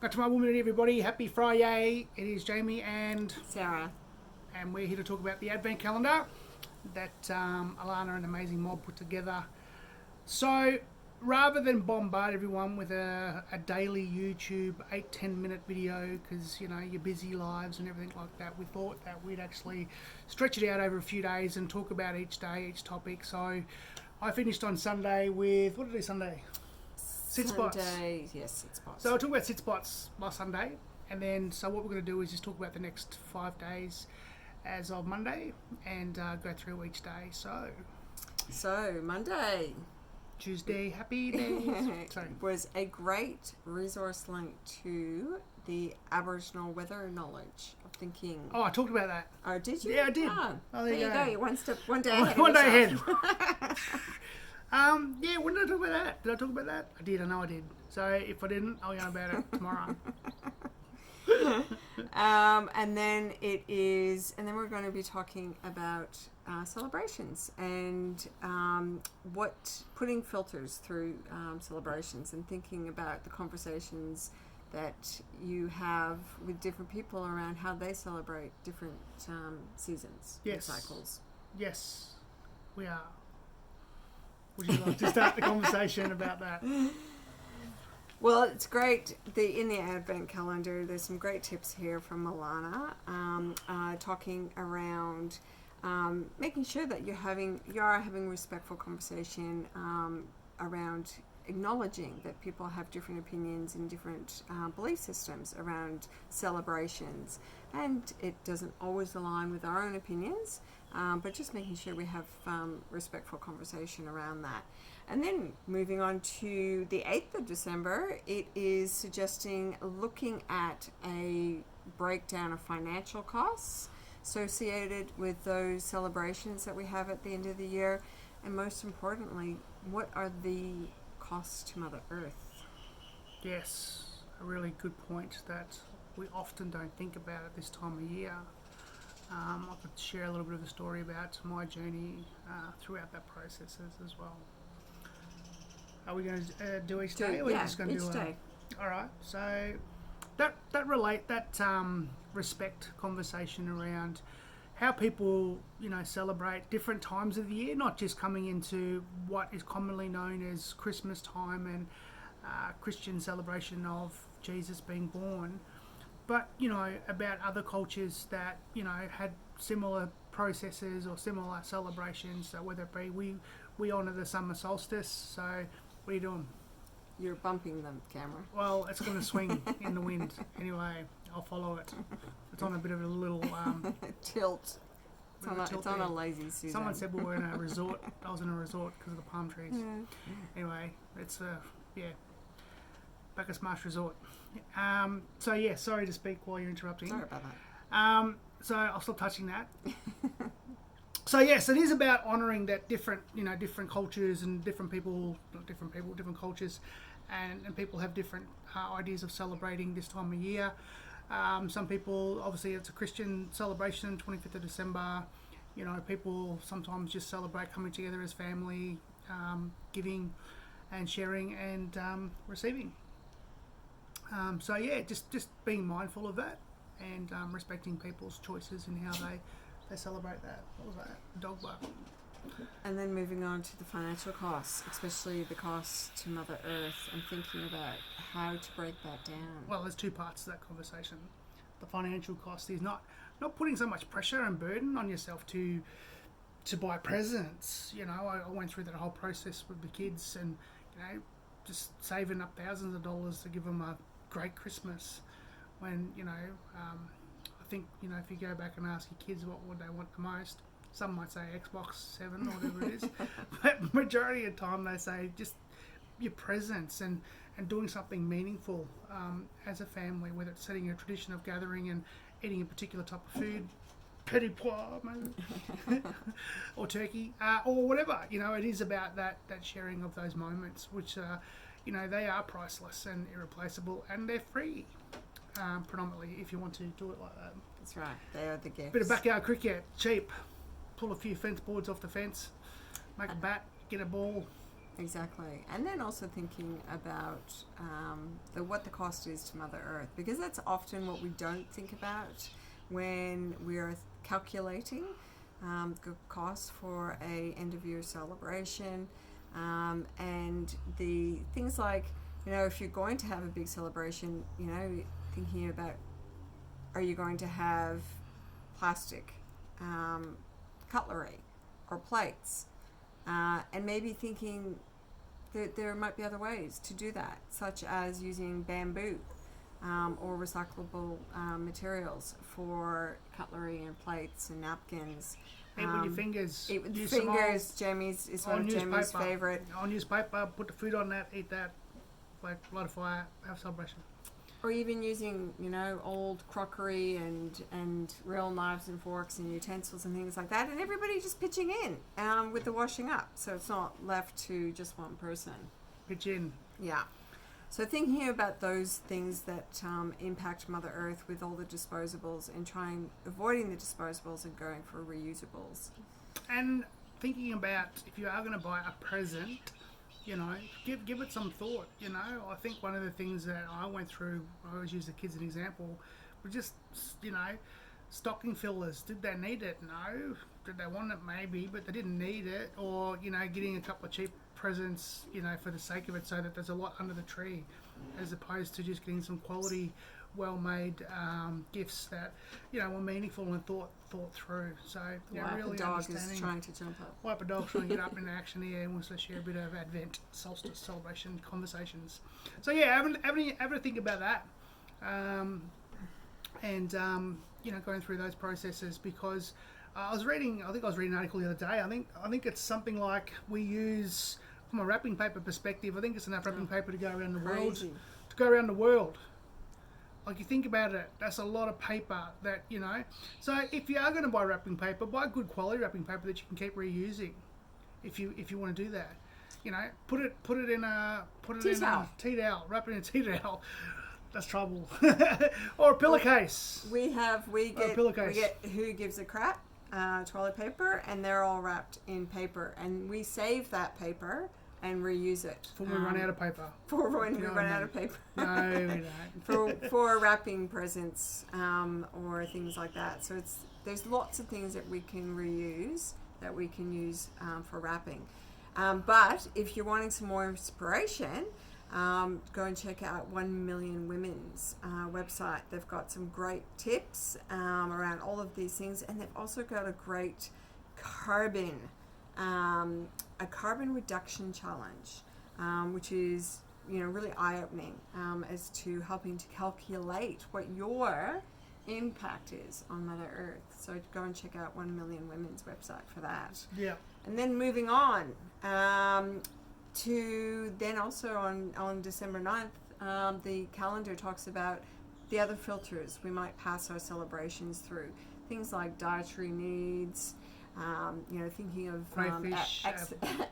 Got to my woman and everybody. Happy Friday. It is Jamie and Sarah. we're here to talk about the Advent calendar that Alana and Amazing Mob put together. So rather than bombard everyone with a daily YouTube 8-10 minute video because your busy lives and everything like that, we thought that we'd actually stretch it out over a few days and talk about each day, each topic. So I finished on Sunday with, what did I do Sunday? Sit spots. Yes, sit spots. So I talked about sit spots last Sunday, and then so what we're going to do is just talk about the next 5 days as of Monday and go through each day. So Monday, Tuesday, happy days. Sorry. was a great resource link to the Aboriginal weather knowledge of thinking. Oh, I talked about that. Oh, did you? Yeah, I did. Oh, there you go. You're one day ahead. One of day ahead. yourself. Yeah, when did I talk about that? Did I talk about that? I did. I know I did. So if I didn't, I'll yarn about it tomorrow. And then we're going to be talking about celebrations and putting filters through celebrations and thinking about the conversations that you have with different people around how they celebrate different seasons and cycles. Yes, we are. Would you like to start the conversation about that? Well, it's great. In the Advent calendar, there's some great tips here from Milana, talking around making sure that you are having respectful conversation around acknowledging that people have different opinions and different belief systems around celebrations, and it doesn't always align with our own opinions. But just making sure we have respectful conversation around that. And then moving on to the 8th of December, it is suggesting looking at a breakdown of financial costs associated with those celebrations that we have at the end of the year. And most importantly, what are the costs to Mother Earth? Yes, a really good point that we often don't think about at this time of year. I could share a little bit of a story about my journey throughout that process as well. Are we going to do each day, or are we just going to do each day? All right. So that respect conversation around how people celebrate different times of the year, not just coming into what is commonly known as Christmas time and Christian celebration of Jesus being born. But, about other cultures that, had similar processes or similar celebrations. So whether it be, we honour the summer solstice. So what are you doing? You're bumping the camera. Well, it's going to swing in the wind. Anyway, I'll follow it. It's on a bit of a little... tilt. It's on a lazy Susan. Someone said we were in a resort. I was in a resort because of the palm trees. Anyway, it's, Bacchus Marsh Resort. Sorry to speak while you're interrupting. Sorry about that. So I'll stop touching that. So yes, it is about honouring that different cultures and different cultures, and people have different ideas of celebrating this time of year. Some people, obviously, it's a Christian celebration, 25th of December. People sometimes just celebrate coming together as family, giving and sharing and receiving. Just being mindful of that and respecting people's choices in how they celebrate that. What was that? Dog bark. And then moving on to the financial costs, especially the costs to Mother Earth, and thinking about how to break that down. Well, there's two parts to that conversation. The financial cost is not putting so much pressure and burden on yourself to buy presents. I went through that whole process with the kids, and just saving up thousands of dollars to give them a great Christmas. When I think if you go back and ask your kids what would they want the most, some might say Xbox 7 or whatever it is, but majority of the time they say just your presence and doing something meaningful as a family, whether it's setting a tradition of gathering and eating a particular type of food, petit pois maybe, or turkey, or whatever. It is about that sharing of those moments, which they are priceless and irreplaceable, and they're free, predominantly, if you want to do it like that. That's right, they are the gifts. Bit of backyard cricket, cheap. Pull a few fence boards off the fence, make a bat, get a ball, Exactly. And then also thinking about what the cost is to Mother Earth, because that's often what we don't think about when we're calculating the cost for a end of year celebration, and the things like, if you're going to have a big celebration, thinking about, are you going to have plastic cutlery or plates, and maybe thinking that there might be other ways to do that, such as using bamboo or recyclable materials for cutlery and plates and napkins. Eat with your fingers. Eat with your Use some fingers. Jamie's is one of Jamie's favourite. On newspaper, put the food on that, eat that, like light a fire, have a celebration. Or even using, old crockery and real knives and forks and utensils and things like that, and everybody just pitching in with the washing up, so it's not left to just one person. Pitch in. Yeah. So thinking about those things that impact Mother Earth with all the disposables, and avoiding the disposables and going for reusables. And thinking about, if you are going to buy a present, give it some thought. I think one of the things that I went through, I always use the kids as an example, was just, stocking fillers. Did they need it? No. Did they want it? Maybe, but they didn't need it. Or, getting a couple of cheap presents, for the sake of it, so that there's a lot under the tree, as opposed to just getting some quality, well-made gifts that, were meaningful and thought through. So, really the dog understanding. is trying to jump up. Wipe a dog trying to get up in action here, and wants to share a bit of Advent, Solstice celebration conversations. So having to think about that, and going through those processes, because I was reading an article the other day. I think it's something like we use, from a wrapping paper perspective, I think it's enough wrapping paper to go around the world. Like, you think about it, that's a lot of paper that, So if you are going to buy wrapping paper, buy good quality wrapping paper that you can keep reusing. If you want to do that, put it in a tea towel, wrap it in a tea towel. That's trouble. Or a pillowcase. We get Who Gives a Crap toilet paper, and they're all wrapped in paper, and we save that paper and reuse it for when we run out of paper. For when we run out of paper. No, we don't. for wrapping presents or things like that. So there's lots of things that we can reuse, that we can use for wrapping. But if you're wanting some more inspiration, go and check out 1 Million Women's website. They've got some great tips around all of these things, and they've also got a great carbon reduction challenge, which is really eye-opening as to helping to calculate what your impact is on Mother Earth. So go and check out 1 Million Women's website for that. Yeah. And then moving on to then also on December 9th, the calendar talks about the other filters we might pass our celebrations through. Things like dietary needs, thinking of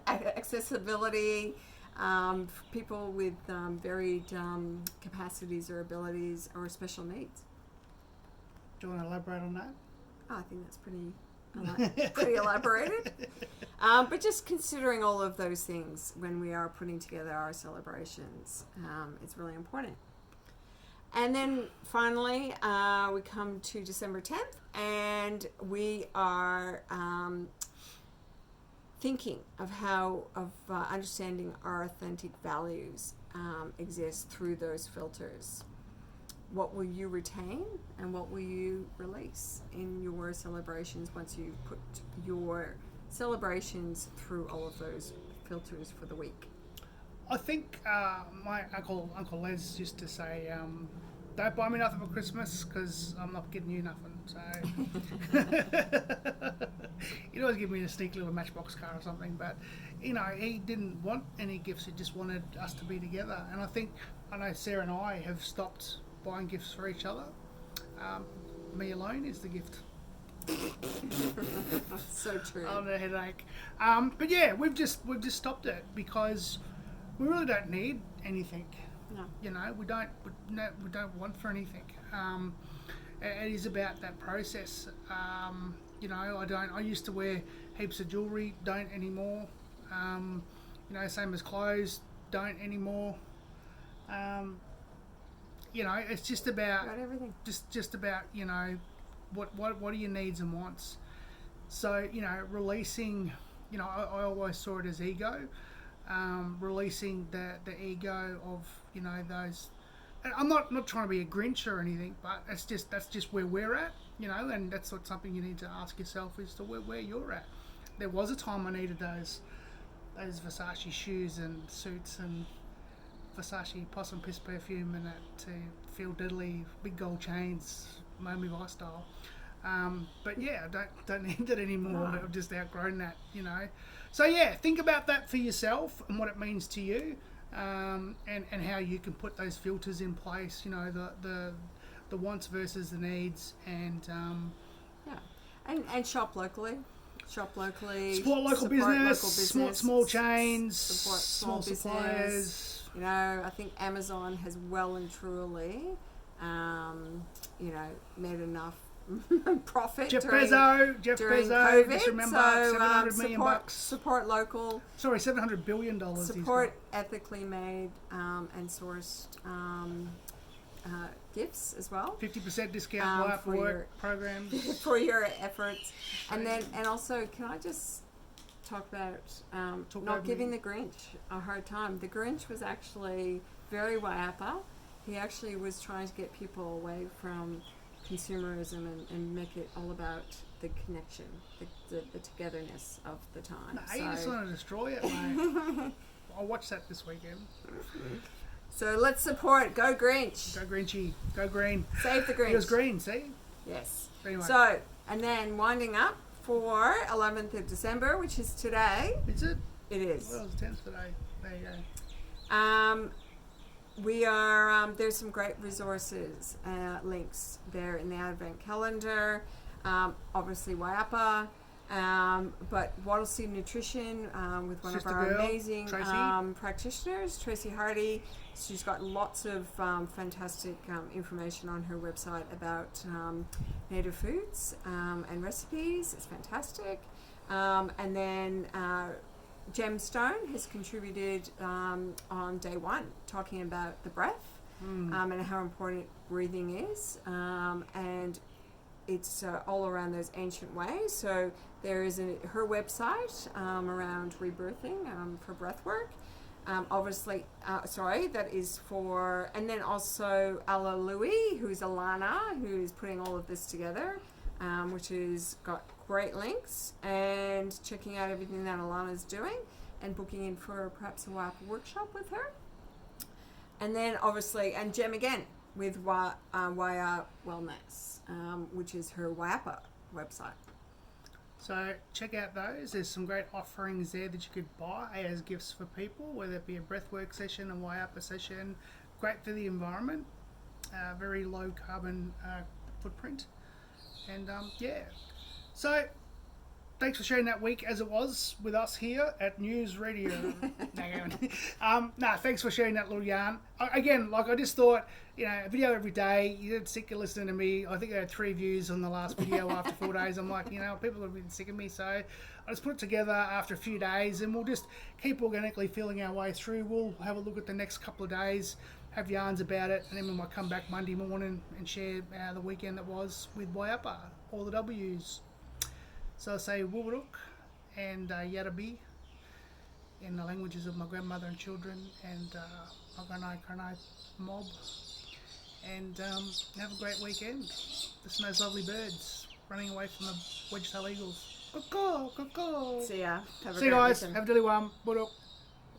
accessibility, people with varied capacities or abilities or special needs. Do you want to elaborate on that? I think that's pretty elaborated. But just considering all of those things when we are putting together our celebrations, it's really important. And then finally, we come to December 10th, and we are thinking of how understanding our authentic values exist through those filters. What will you retain, and what will you release in your celebrations once you put your celebrations through all of those filters for the week? I think my Uncle Les used to say, don't buy me nothing for Christmas, because I'm not getting you nothing. So he'd always give me a sneaky little Matchbox car or something, but he didn't want any gifts. He just wanted us to be together. And I know Sarah and I have stopped buying gifts for each other. Me alone is the gift. So true. On a headache. But yeah, we've just stopped it, because we really don't need anything. No. We don't want for anything. It is about that process. I used to wear heaps of jewellery, don't anymore. You know, same as clothes don't anymore. You know, it's just about Got everything. just about, you know, what are your needs and wants. So, you know, releasing, you know, I always saw it as ego, releasing the ego of, you know, those. And I'm not trying to be a Grinch or anything, but that's just where we're at, you know, and that's something you need to ask yourself as to where you're at. There was a time I needed those Versace shoes and suits and Versace possum piss perfume and that to feel diddly, big gold chains, Miami Vice style. But yeah, I don't need that anymore. No. I've just outgrown that, you know. So yeah, think about that for yourself and what it means to you, and how you can put those filters in place. You know, the wants versus the needs, and Yeah, and shop locally. Shop locally. support local business, small chains, support small business. suppliers. You know, I think Amazon has well and truly, you know, made enough profit Jeff during Bezos, COVID. just remember, So, $700 million bucks. Support local. Sorry, $700 billion. Support ethically made and sourced gifts as well. 50% discount work for your programs. for your efforts, and also, can I just talk about not giving the Grinch a hard time? The Grinch was actually very Waiapa. He actually was trying to get people away from consumerism and make it all about the connection, the togetherness of the time. No, you just want to destroy it, mate. I'll watch that this weekend. So let's support. Go Grinch. Go Grinchy. Go green. Save the Grinch. He was green, see? Yes. Anyway. So, and then winding up for 11th of December, which is today. Is it? It is. Well, it's 10th today. There you go. We are, there's some great resources, links there in the Advent calendar. Obviously Waiapa, but Wattle Seed Nutrition with one Sister of our girl, amazing Tracy. practitioners, Tracy Hardy. She's got lots of fantastic information on her website about native foods and recipes. It's fantastic. And then Gemstone has contributed on day one, talking about the breath and how important breathing is, and it's all around those ancient ways. So there is her website around rebirthing for breath work. Obviously, that is for, and then also Ala Louie, who's Alana, who's putting all of this together, which has got great links, and checking out everything that Alana's doing and booking in for perhaps a Waiapa workshop with her. And then obviously, and Gem again with Waiapa Wellness, which is her Waiapa website. So check out those. There's some great offerings there that you could buy as gifts for people, whether it be a breathwork session, a Waiapa session. Great for the environment, very low carbon footprint, and yeah. So thanks for sharing that week as it was with us here at News Radio. Thanks for sharing that little yarn. Again, like I just thought, you know, a video every day. You get sick of listening to me. I think I had 3 views on the last video after 4 days. I'm like, you know, people have been sick of me, so I just put it together after a few days, and we'll just keep organically feeling our way through. We'll have a look at the next couple of days, have yarns about it, and then we might come back Monday morning and share the weekend that was with Waiapa, all the W's. So I say Wuruk and Yarabi in the languages of my grandmother and children, and Maganai mob. And have a great weekend. Listen to those lovely birds running away from the wedge-tailed eagles. Caw-caw, caw-caw. See ya. Have a See you great guys. weekend. Have a dilly one. Wuruk.